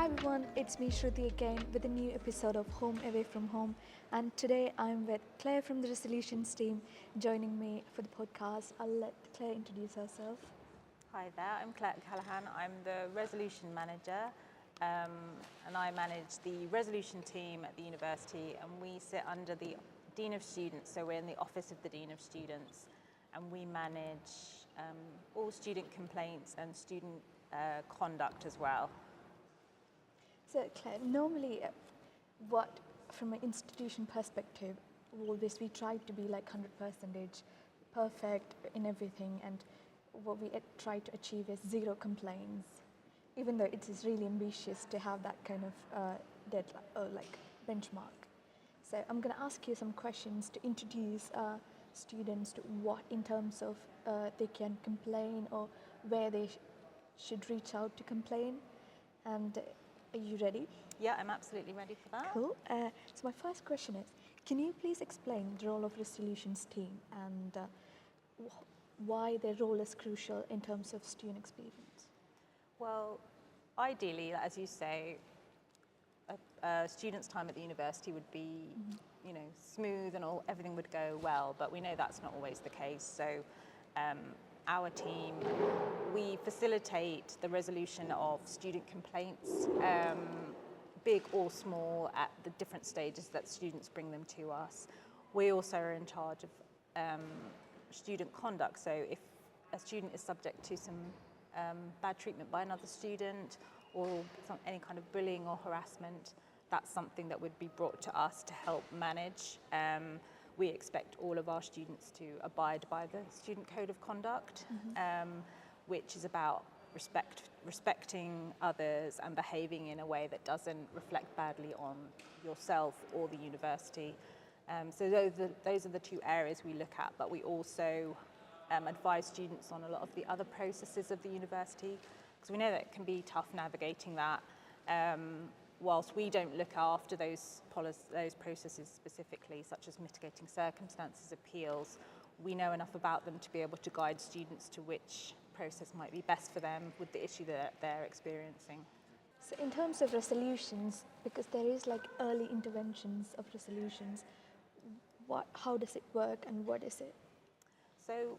Hi everyone, it's me Shruthi again with a new episode of Home Away from Home, and today I'm with Claire from the Resolutions Team joining me for the podcast. I'll let Claire introduce herself. Hi there, I'm Claire Callahan. I'm the Resolution Manager and I manage the Resolution Team at the university, and we sit under the Dean of Students, so we're in the Office of the Dean of Students, and we manage all student complaints and student conduct as well. So Claire, normally from an institution perspective, always we try to be like 100% perfect in everything, and what we try to achieve is zero complaints, even though it is really ambitious to have that kind of deadline or like benchmark. So I'm going to ask you some questions to introduce students to what in terms of they can complain or where they should reach out to complain. And are you ready? Yeah, I'm absolutely ready for that. Cool. So my first question is, can you please explain the role of Resolutions Team and why their role is crucial in terms of student experience? Well, ideally, as you say, a student's time at the university would be, smooth and everything would go well, but we know that's not always the case. So our team, we facilitate the resolution of student complaints, big or small, at the different stages that students bring them to us. We also are in charge of student conduct, so if a student is subject to some bad treatment by another student or any kind of bullying or harassment, that's something that would be brought to us to help manage. We expect all of our students to abide by the Student Code of Conduct, which is about respecting others and behaving in a way that doesn't reflect badly on yourself or the university. So those are the two areas we look at, but we also advise students on a lot of the other processes of the university, because we know that it can be tough navigating that. Whilst we don't look after those processes specifically, such as mitigating circumstances, appeals, we know enough about them to be able to guide students to which process might be best for them with the issue that they're experiencing. So in terms of resolutions, because there is like early interventions of resolutions, how does it work and what is it? So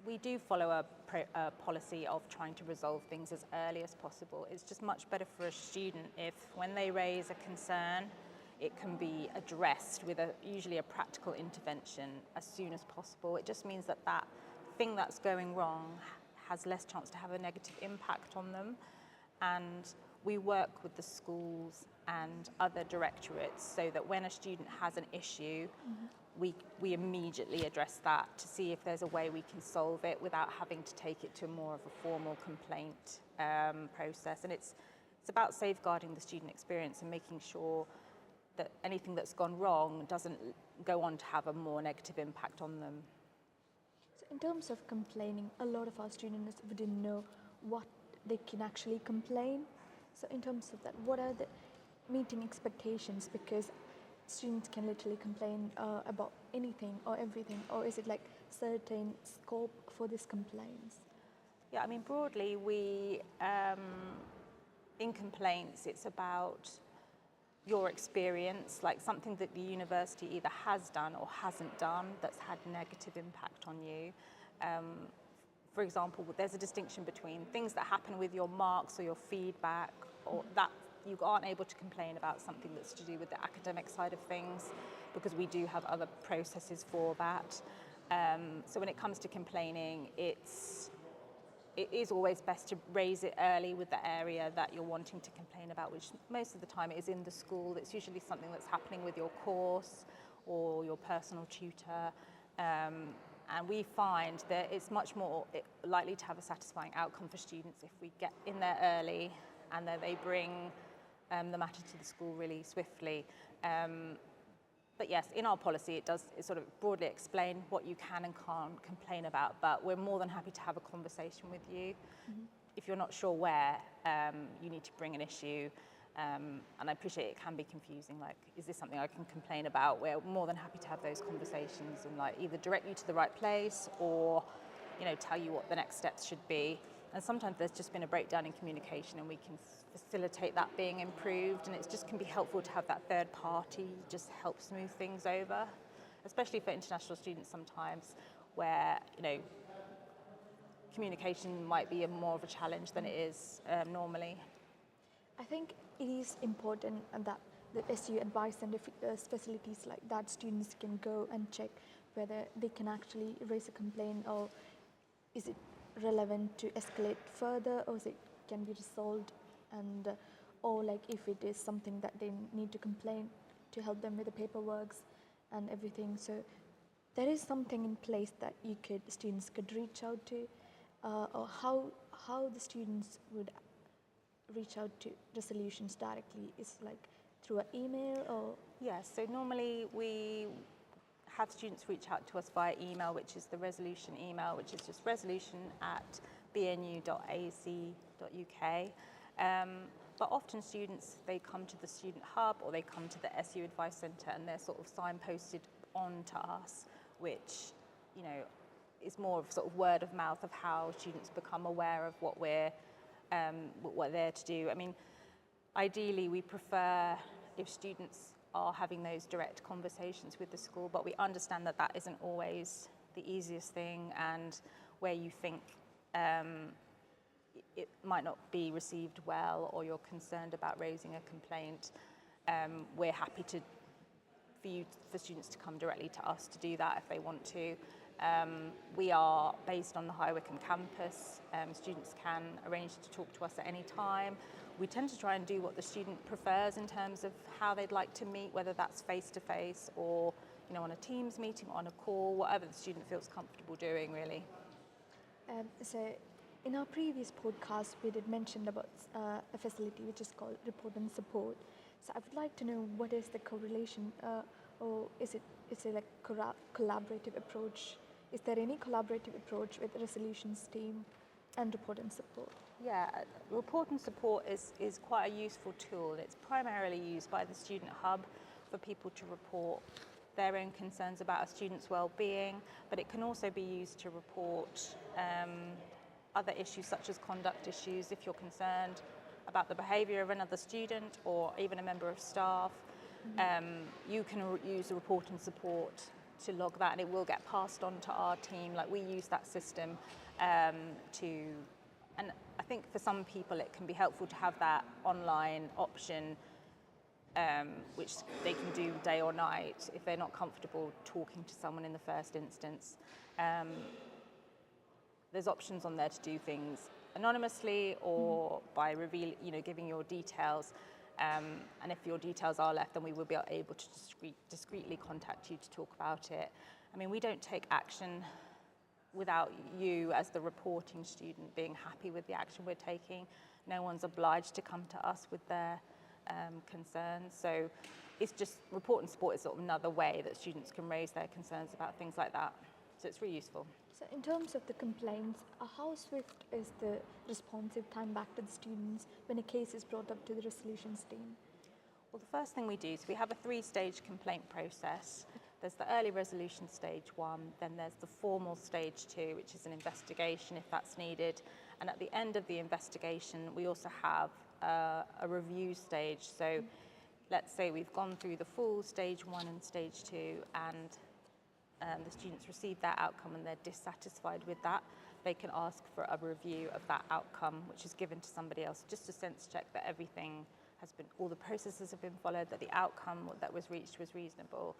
we do follow a policy of trying to resolve things as early as possible. It's just much better for a student if, when they raise a concern, it can be addressed with usually a practical intervention as soon as possible. It just means that that thing that's going wrong has less chance to have a negative impact on them. And we work with the schools and other directorates so that when a student has an issue, we immediately address that to see if there's a way we can solve it without having to take it to more of a formal complaint process. And it's about safeguarding the student experience and making sure that anything that's gone wrong doesn't go on to have a more negative impact on them. So in terms of complaining, a lot of our students wouldn't know what they can actually complain. So in terms of that, what are the meeting expectations? Because students can literally complain about anything or everything, or is it like certain scope for these complaints? Yeah, I mean, broadly, in complaints, it's about your experience, like something that the university either has done or hasn't done that's had negative impact on you. For example, there's a distinction between things that happen with your marks or your feedback, or that you aren't able to complain about something that's to do with the academic side of things, because we do have other processes for that. So when it comes to complaining, it is always best to raise it early with the area that you're wanting to complain about, which most of the time is in the school. It's usually something that's happening with your course or your personal tutor. And we find that it's much more likely to have a satisfying outcome for students if we get in there early and that they bring the matter to the school really swiftly. But yes, in our policy, it sort of broadly explain what you can and can't complain about, but we're more than happy to have a conversation with you. If you're not sure where you need to bring an issue, and I appreciate it can be confusing, like, is this something I can complain about? We're more than happy to have those conversations and like either direct you to the right place or, tell you what the next steps should be. And sometimes there's just been a breakdown in communication, and we can facilitate that being improved, and it just can be helpful to have that third party just help smooth things over, especially for international students sometimes, where communication might be more of a challenge than it is normally. I think it is important that the SU Advice Center facilities like that, students can go and check whether they can actually raise a complaint, or is it relevant to escalate further, or is it can be resolved, and or like if it is something that they need to complain to help them with the paperwork and everything. So there is something in place that students could reach out to, or how the students would reach out to resolutions directly is like through an email or? Yes, so normally we have students reach out to us via email, which is the resolution email, which is just resolution@bnu.ac.uk. But often students, they come to the student hub or they come to the SU Advice Centre, and they're sort of signposted on to us, which, is more of sort of word of mouth of how students become aware of what we're there to do. I mean, ideally we prefer if students are having those direct conversations with the school, but we understand that that isn't always the easiest thing, and where you think it might not be received well, or you're concerned about raising a complaint, we're happy for students to come directly to us to do that if they want to. We are based on the High Wycombe campus. Students can arrange to talk to us at any time. We tend to try and do what the student prefers in terms of how they'd like to meet, whether that's face-to-face or on a Teams meeting, on a call, whatever the student feels comfortable doing, really. So in our previous podcast, we did mention about a facility which is called Report and Support. So I would like to know, what is the correlation, or is it like collaborative approach? Is there any collaborative approach with the Resolutions Team and Report and Support? Yeah, Report and Support is quite a useful tool. It's primarily used by the Student Hub for people to report their own concerns about a student's well-being, but it can also be used to report other issues such as conduct issues if you're concerned about the behaviour of another student or even a member of staff. You can use the Report and Support to log that, and it will get passed on to our team. Like, we use that system and I think for some people it can be helpful to have that online option, which they can do day or night if they're not comfortable talking to someone in the first instance. There's options on there to do things anonymously or by giving your details. And if your details are left, then we will be able to discreetly contact you to talk about it. I mean, we don't take action without you as the reporting student being happy with the action we're taking. No one's obliged to come to us with their concerns. So it's just Report and Support is sort of another way that students can raise their concerns about things like that. So it's really useful. So in terms of the complaints, how swift is the responsive time back to the students when a case is brought up to the Resolutions Team? Well, the first thing we do is we have a 3-stage complaint process. There's the early resolution stage 1, then there's the formal stage 2, which is an investigation if that's needed. And at the end of the investigation, we also have a review stage. So let's say we've gone through the full stage 1 and stage 2, and the students receive their outcome and they're dissatisfied with that, they can ask for a review of that outcome, which is given to somebody else, just to sense check that all the processes have been followed, that the outcome that was reached was reasonable.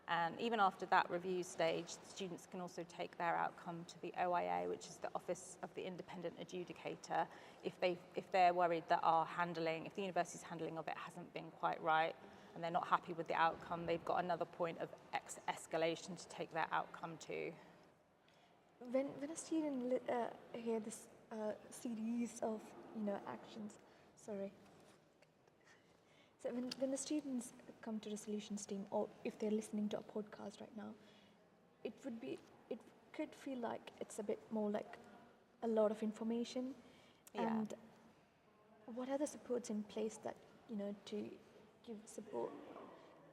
And even after that review stage, students can also take their outcome to the OIA, which is the Office of the Independent Adjudicator, if they're worried that if the university's handling of it hasn't been quite right, and they're not happy with the outcome, they've got another point of escalation to take their outcome to. When a student hear this series of actions, so when the students come to Resolutions Team, or if they're listening to a podcast right now, it could feel like it's a bit more like a lot of information. Yeah. And what are the supports in place that to give support,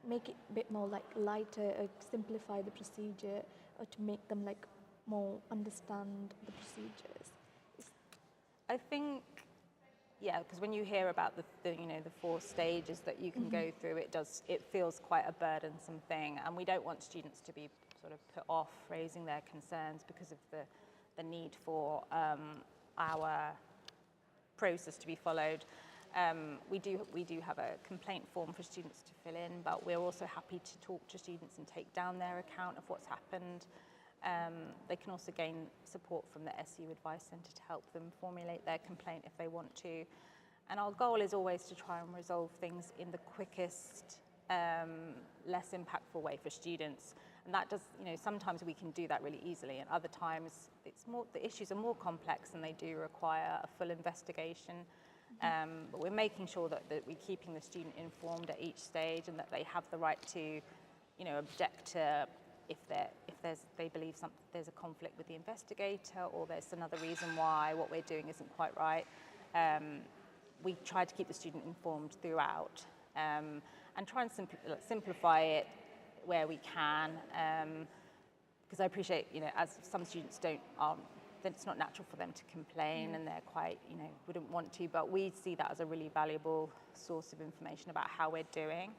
make it a bit more like lighter, or simplify the procedure, or to make them like more understand the procedures? I think, yeah, because when you hear about the 4 stages that you can go through, it feels quite a burdensome thing, and we don't want students to be sort of put off raising their concerns because of the need for our process to be followed. We do have a complaint form for students to fill in, but we're also happy to talk to students and take down their account of what's happened. They can also gain support from the SU Advice Centre to help them formulate their complaint if they want to. And our goal is always to try and resolve things in the quickest, less impactful way for students. And that does, sometimes we can do that really easily, and other times the issues are more complex and they do require a full investigation. But we're making sure that we're keeping the student informed at each stage, and that they have the right to, object to if they believe there's a conflict with the investigator, or there's another reason why what we're doing isn't quite right. We try to keep the student informed throughout, and try and simplify it where we can, because I appreciate, as some students then it's not natural for them to complain, and they're quite, wouldn't want to, but we see that as a really valuable source of information about how we're doing.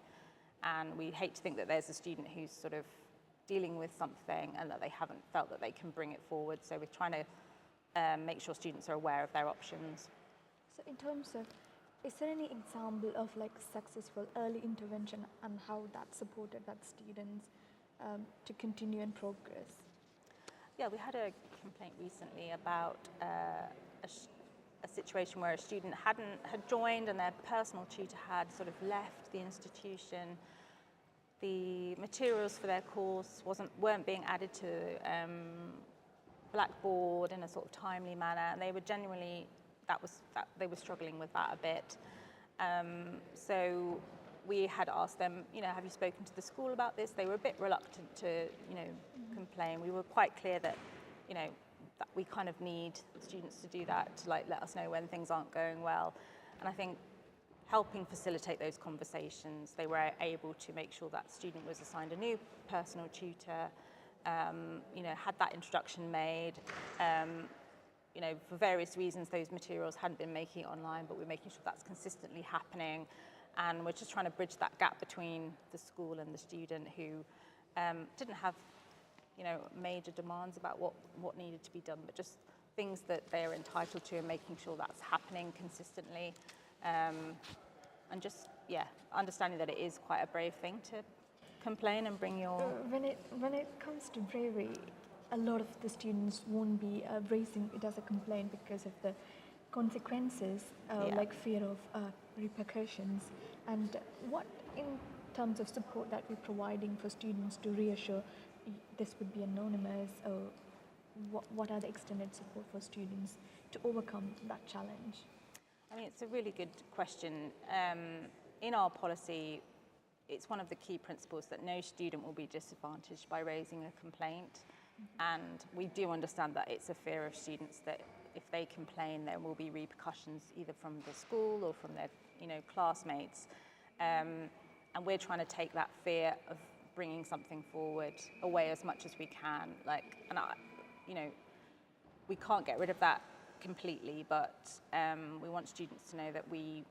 And we hate to think that there's a student who's sort of dealing with something and that they haven't felt that they can bring it forward. So we're trying to make sure students are aware of their options. So in terms of, is there any example of like successful early intervention and how that supported that students to continue and progress? Yeah, we had a complaint recently about a situation where a student had joined and their personal tutor had sort of left the institution. The materials for their course weren't being added to Blackboard in a sort of timely manner, and they were genuinely they were struggling with that a bit. So we had asked them, have you spoken to the school about this? They were a bit reluctant to, complain. We were quite clear that, that we kind of need students to do that, to let us know when things aren't going well. And I think helping facilitate those conversations, they were able to make sure that student was assigned a new personal tutor, had that introduction made. For various reasons, those materials hadn't been making it online, but we're making sure that's consistently happening. And we're just trying to bridge that gap between the school and the student who didn't have, major demands about what needed to be done, but just things that they're entitled to, and making sure that's happening consistently. And just, understanding that it is quite a brave thing to complain and bring your... When it comes to bravery, a lot of the students won't be raising it as a complaint because of the consequences, like fear of repercussions. And what, in terms of support that we're providing for students to reassure this would be anonymous, or what are the extended support for students to overcome that challenge? I mean, it's a really good question. In our policy, it's one of the key principles that no student will be disadvantaged by raising a complaint. And we do understand that it's a fear of students that if they complain, there will be repercussions either from the school or from their, classmates. And we're trying to take that fear of bringing something forward away as much as we can. We can't get rid of that completely, but we want students to know that we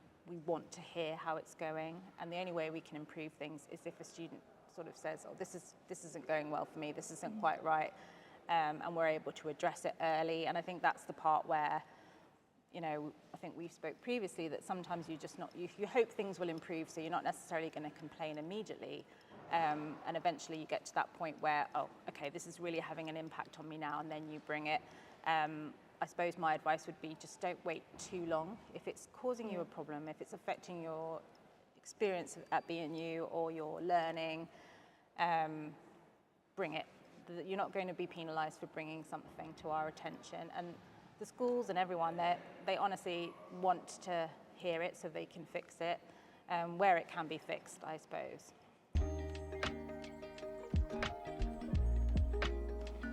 want to hear how it's going, and the only way we can improve things is if a student sort of says, oh, this isn't going well for me, this isn't quite right, and we're able to address it early. And I think that's the part where, I think we spoke previously that sometimes you hope things will improve, so you're not necessarily going to complain immediately, and eventually you get to that point where, oh, okay, this is really having an impact on me now, and then you bring it. I suppose my advice would be just don't wait too long. If it's causing you a problem, if it's affecting your experience at BNU or your learning, bring it. You're not going to be penalised for bringing something to our attention. And the schools and everyone, they honestly want to hear it so they can fix it, where it can be fixed, I suppose.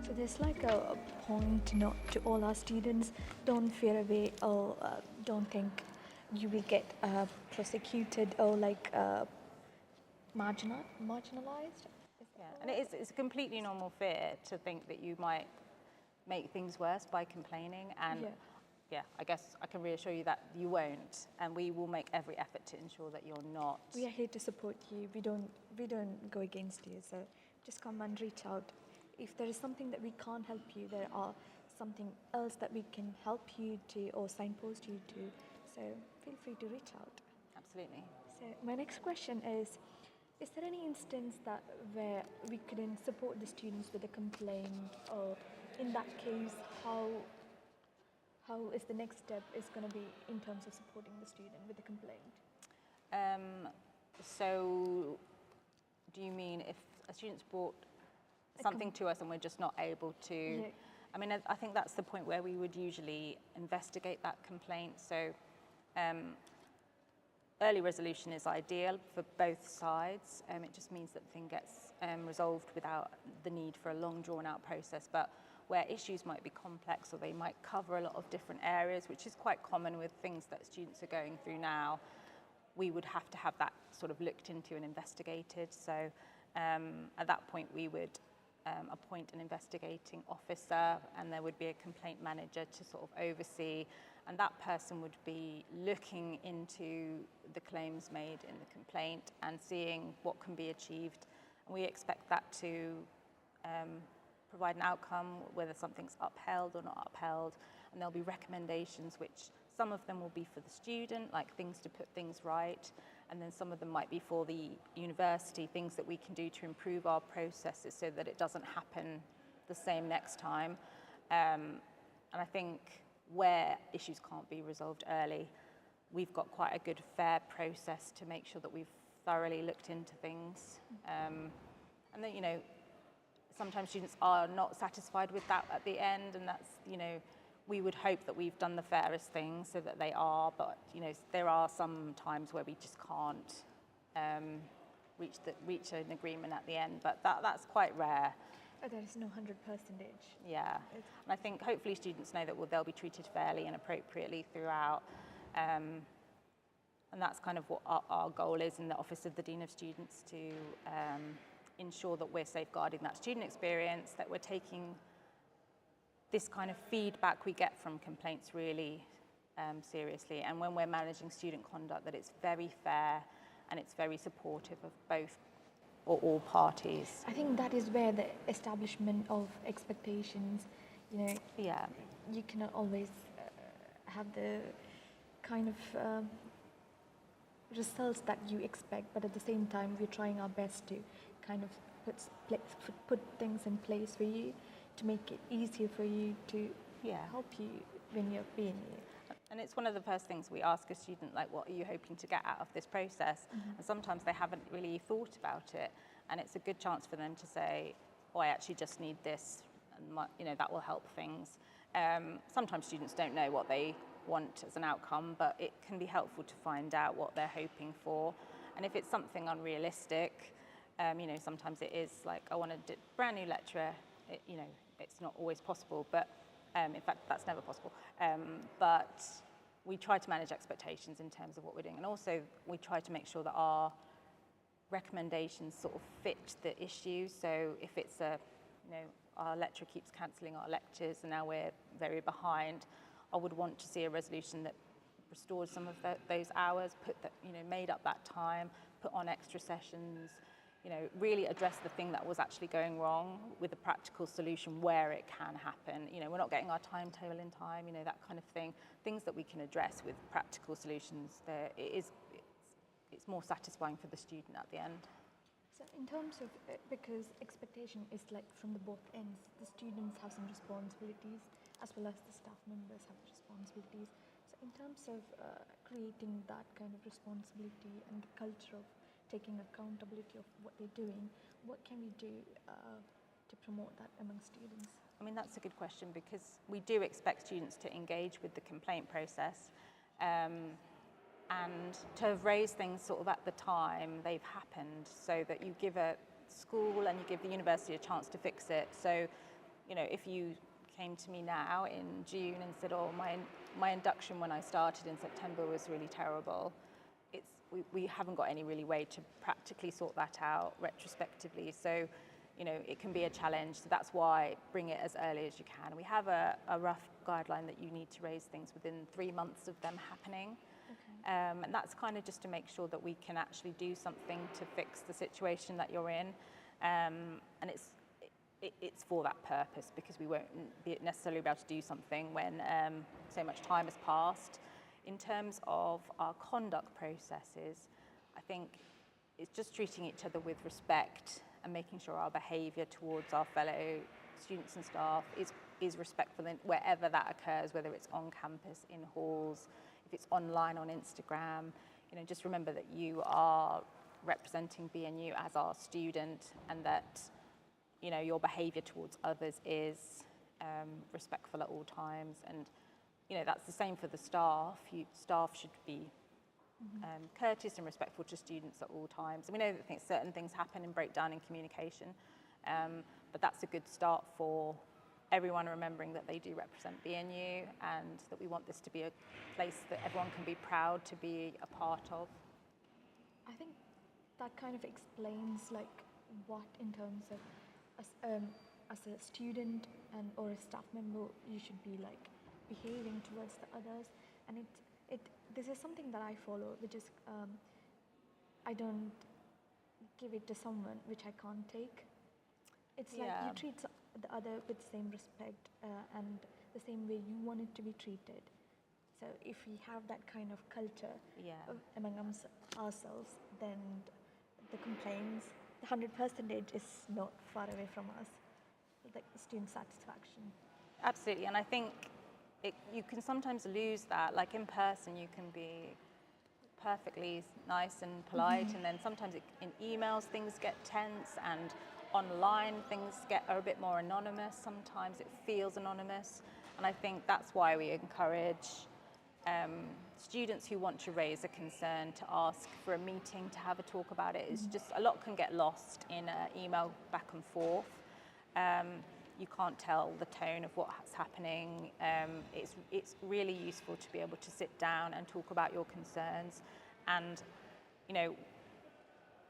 So there's like a point note to all our students: don't fear away, or don't think you will get prosecuted or marginalized. Yeah, and it's a completely normal fear to think that you might make things worse by complaining. And yeah, I guess I can reassure you that you won't, and we will make every effort to ensure that you're not. We are here to support you. We don't go against you. So just come and reach out. If there is something that we can't help you, there are something else that we can help you to or signpost you to. So feel free to reach out. Absolutely. So my next question is there any instance that where we couldn't support the students with a complaint, or in that case, how is the next step is going to be in terms of supporting the student with a complaint? So do you mean if a student's brought something to us and we're just not able to? Yeah. I mean, I think that's the point where we would usually investigate that complaint. So early resolution is ideal for both sides. It just means that the thing gets resolved without the need for a long drawn-out process. But where issues might be complex, or they might cover a lot of different areas, which is quite common with things that students are going through now, we would have to have that sort of looked into and investigated. So at that point, we would appoint an investigating officer, and there would be a complaint manager to sort of oversee, and that person would be looking into the claims made in the complaint and seeing what can be achieved. And we expect that to provide an outcome, whether something's upheld or not upheld, and there'll be recommendations, which some of them will be for the student, like things to put things right, and then some of them might be for the university, things that we can do to improve our processes so that it doesn't happen the same next time. And I think where issues can't be resolved early, we've got quite a good, fair process to make sure that we've thoroughly looked into things. And then, you know, sometimes students are not satisfied with that at the end, and that's, you know, we would hope that we've done the fairest thing so that they are, but, you know, there are some times where we just can't reach an agreement at the end, but that's quite rare. There is no 100%. Yeah, and I think hopefully students know that they'll be treated fairly and appropriately throughout, and that's kind of what our goal is in the Office of the Dean of Students, to ensure that we're safeguarding that student experience, that we're taking this kind of feedback we get from complaints really seriously, and when we're managing student conduct, that it's very fair and it's very supportive of both or all parties. I think that is where the establishment of expectations, you know, Yeah. you cannot always have the kind of results that you expect, but at the same time, we're trying our best to kind of put things in place for you to make it easier for you to help you when you're BNU. And it's one of the first things we ask a student, like, what are you hoping to get out of this process? Mm-hmm. And sometimes they haven't really thought about it, and it's a good chance for them to say, oh, I actually just need this, and you know, that will help things. Sometimes students don't know what they want as an outcome, but it can be helpful to find out what they're hoping for. And if it's something unrealistic, you know, sometimes it is like, I want a brand new lecturer. You know, it's not always possible, but in fact, that's never possible. But we try to manage expectations in terms of what we're doing. And also, we try to make sure that our recommendations sort of fit the issue. So if it's you know, our lecturer keeps cancelling our lectures and now we're very behind, I would want to see a resolution that restored some of those hours, you know, made up that time, put on extra sessions, you know, really address the thing that was actually going wrong with a practical solution where it can happen. You know, we're not getting our timetable in time, you know, that kind of thing. Things that we can address with practical solutions, it's more satisfying for the student at the end. So in terms of, because expectation is like from the both ends, the students have some responsibilities as well as the staff members have responsibilities. So in terms of creating that kind of responsibility and the culture of taking accountability of what they're doing, what can we do to promote that among students? I mean, that's a good question, because we do expect students to engage with the complaint process, and to have raised things sort of at the time they've happened, so that you give a school and you give the university a chance to fix it. So, you know, if you came to me now in June and said, oh, my induction when I started in September was really terrible, we haven't got any really way to practically sort that out retrospectively. So, it can be a challenge. So that's why bring it as early as you can. We have a rough guideline that you need to raise things within 3 months of them happening. Okay. And that's kind of just to make sure that we can actually do something to fix the situation that you're in. And it's for that purpose, because we won't necessarily be able to do something when so much time has passed. In terms of our conduct processes, I think it's just treating each other with respect and making sure our behaviour towards our fellow students and staff is respectful wherever that occurs, whether it's on campus, in halls, if it's online on Instagram. Just remember that you are representing BNU as our student, and that your behaviour towards others is respectful at all times. And that's the same for the staff. Staff should be courteous and respectful to students at all times. And we know that certain things happen and break down in communication, but that's a good start for everyone remembering that they do represent BNU, and that we want this to be a place that everyone can be proud to be a part of. I think that kind of explains what, in terms of as a student or a staff member, you should be behaving towards the others. And this is something that I follow, which is I don't give it to someone which I can't take. It's like you treat the other with the same respect and the same way you want it to be treated. So if we have that kind of culture among ourselves, then the complaints, the 100% is not far away from us, like student satisfaction. Absolutely, and I think you can sometimes lose that. Like in person, you can be perfectly nice and polite, and then sometimes in emails things get tense, and online things are a bit more anonymous. Sometimes it feels anonymous, and I think that's why we encourage students who want to raise a concern to ask for a meeting, to have a talk about it. It's just a lot can get lost in an email back and forth. You can't tell the tone of what's happening. It's really useful to be able to sit down and talk about your concerns. And,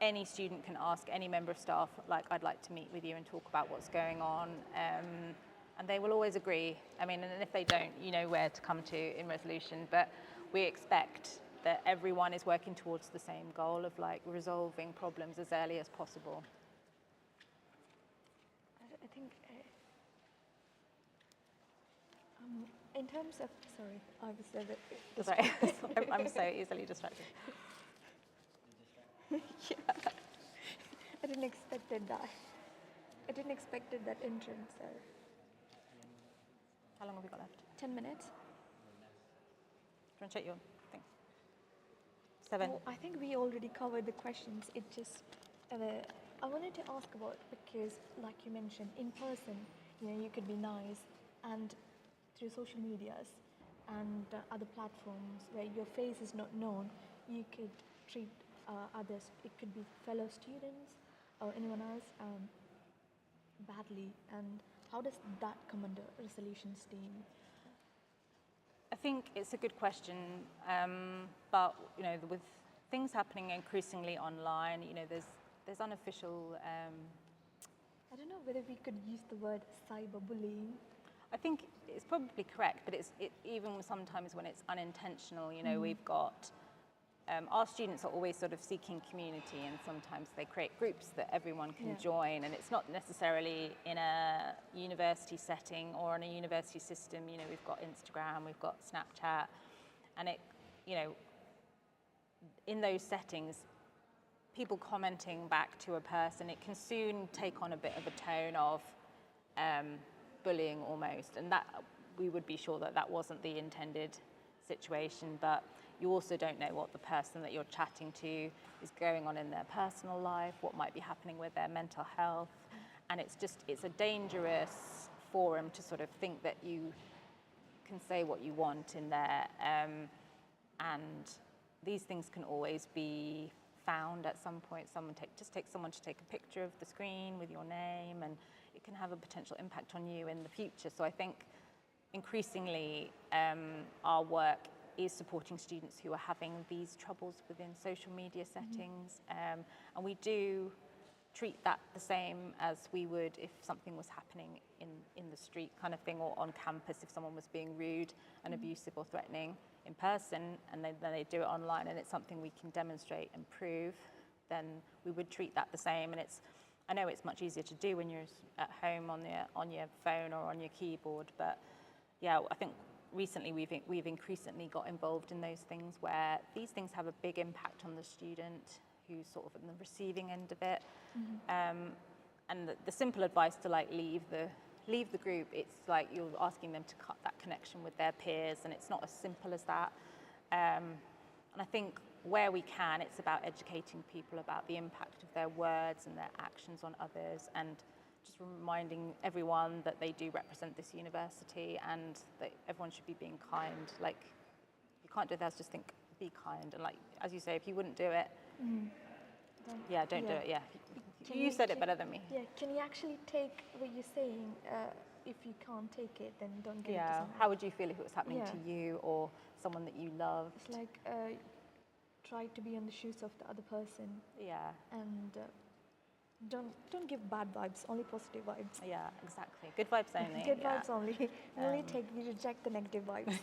any student can ask any member of staff, I'd like to meet with you and talk about what's going on. And they will always agree. And if they don't, you know where to come to in resolution. But we expect that everyone is working towards the same goal of resolving problems as early as possible. I think in terms of, sorry, I was a bit Sorry, I'm so easily distracted. Yeah, I didn't expect that. I didn't expect that entrance. So. How long have we got left? 10 minutes. Do you want to check your thing? 7. Oh, I think we already covered the questions. It just, I wanted to ask about, because like you mentioned, in person, you could be nice, and through social medias and other platforms where your face is not known, you could treat others, it could be fellow students or anyone else, badly. And how does that come under Resolutions Team? I think it's a good question, but with things happening increasingly online, there's unofficial. I don't know whether we could use the word cyberbullying. I think it's probably correct, but even sometimes when it's unintentional. We've got our students are always sort of seeking community, and sometimes they create groups that everyone can join, and it's not necessarily in a university setting or in a university system. We've got Instagram, we've got Snapchat, and in those settings, people commenting back to a person, it can soon take on a bit of a tone of bullying almost, and that we would be sure that wasn't the intended situation. But you also don't know what the person that you're chatting to is going on in their personal life, what might be happening with their mental health. And it's a dangerous forum to sort of think that you can say what you want in there. And these things can always be found at some point. Just take someone to take a picture of the screen with your name, and it can have a potential impact on you in the future. So I think increasingly our work is supporting students who are having these troubles within social media settings, and we do treat that the same as we would if something was happening in the street kind of thing, or on campus if someone was being rude and abusive or threatening in person, and then they do it online and it's something we can demonstrate and prove, then we would treat that the same. And I know it's much easier to do when you're at home on your phone or on your keyboard, but yeah, I think recently we've increasingly got involved in those things where these things have a big impact on the student who's sort of on the receiving end of it. And the simple advice to like leave the group, it's like you're asking them to cut that connection with their peers, and it's not as simple as that. And I think where we can, it's about educating people about the impact of their words and their actions on others, and just reminding everyone that they do represent this university and that everyone should be being kind. Like, you can't do that, just think, be kind. And like, as you say, if you wouldn't do it, don't do it, yeah. You said it better than me. Yeah, can you actually take what you're saying? If you can't take it, then don't give it to someone. How would you feel if it was happening to you or someone that you loved? It's like, try to be in the shoes of the other person. Yeah. And don't give bad vibes, only positive vibes. Yeah, exactly. Good vibes only. Good vibes only. We reject the negative vibes.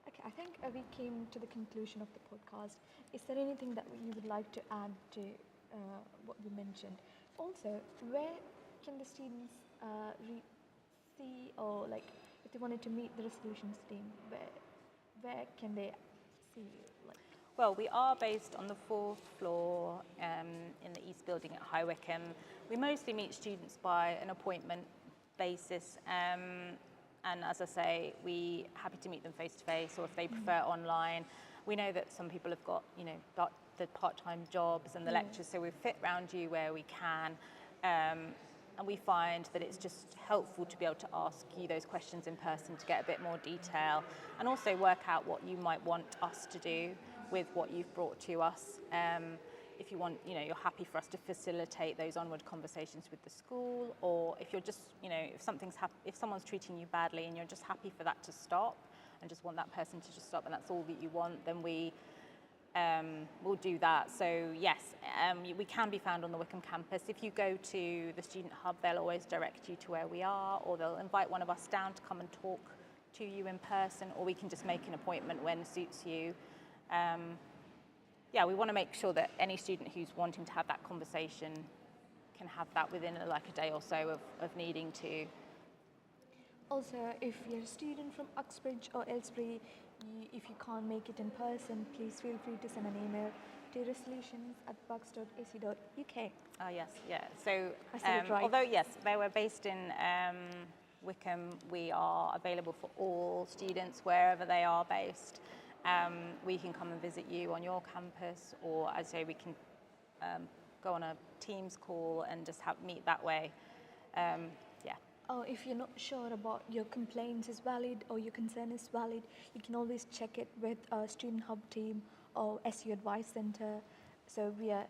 Okay, I think we came to the conclusion of the podcast. Is there anything that you would like to add to what we mentioned? Also, where can the students see, or like if they wanted to meet the resolutions team, where can they see you? Like, well, we are based on the 4th floor in the East Building at High Wycombe. We mostly meet students by an appointment basis, and as I say, we're happy to meet them face to face, or if they prefer online. We know that some people have got, the part-time jobs and the lectures, so we fit around you where we can. And we find that it's just helpful to be able to ask you those questions in person to get a bit more detail, and also work out what you might want us to do with what you've brought to us. If you want, you're happy for us to facilitate those onward conversations with the school, or if you're just, if someone's treating you badly and you're just happy for that to stop and just want that person to just stop, and that's all that you want, then we'll do that. So yes, we can be found on the Wycombe campus. If you go to the student hub, they'll always direct you to where we are, or they'll invite one of us down to come and talk to you in person, or we can just make an appointment when suits you. We want to make sure that any student who's wanting to have that conversation can have that within like a day or so of needing to. Also, if you're a student from Uxbridge or Aylesbury, if you can't make it in person, please feel free to send an email to resolutions@bucks.ac.uk. Oh yes, yeah. So I said it right. Although yes, they were based in Wycombe, we are available for all students wherever they are based. We can come and visit you on your campus, or as I say, we can go on a Teams call and just meet that way. Or if you're not sure about your complaints is valid or your concern is valid, you can always check it with our Student Hub team or SU Advice Center. So we are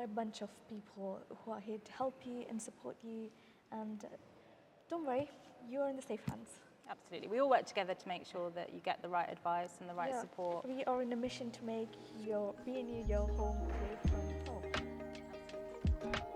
a bunch of people who are here to help you and support you. And don't worry, you're in the safe hands. Absolutely. We all work together to make sure that you get the right advice and the right support. We are on a mission to make your BNU your home away from home.